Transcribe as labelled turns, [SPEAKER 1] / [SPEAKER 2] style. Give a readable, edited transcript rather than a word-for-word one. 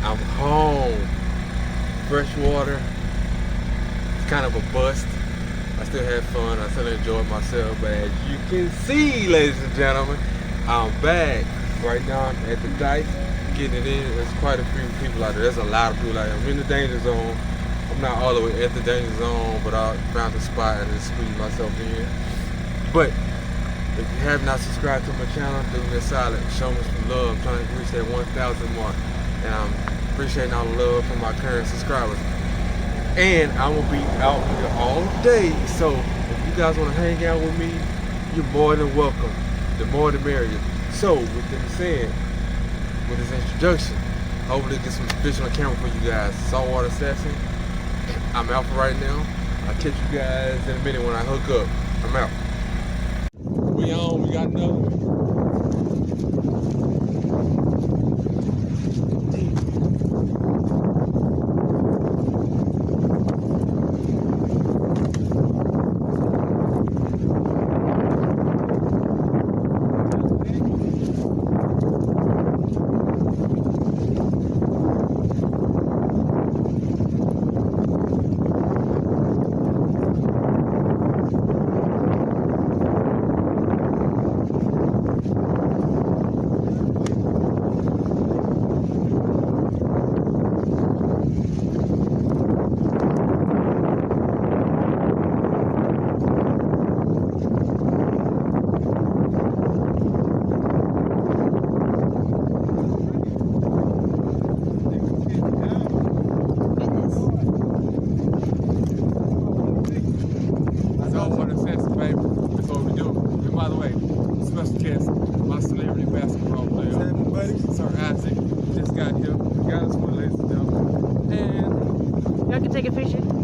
[SPEAKER 1] I'm home. Fresh water. It's kind of a bust. I still had fun. I still enjoyed myself. But as you can see, ladies and gentlemen, I'm back. Right now I'm at the dike, getting it in. There's quite a few people out there. There's a lot of people out there. I'm in the danger zone. I'm not all the way at the danger zone, but I found a spot and just squeezed myself in. But if you have not subscribed to my channel, do me a solid. Show me some love. I'm trying to reach that 1,000 mark. And I'm appreciating all the love from my current subscribers. And I'm going to be out here all day. So if you guys want to hang out with me, you're more than welcome. The more the merrier. So with that said, with this introduction, hopefully get some fish on camera for you guys. Saltwater Assassin. I'm out for right now. I'll catch you guys in a minute when I hook up. I'm out. We on, we got another one. By the way, special guest, my celebrity basketball player, Sir Isaac, just got here. Got us one, ladies and gentlemen. And
[SPEAKER 2] y'all can take a picture.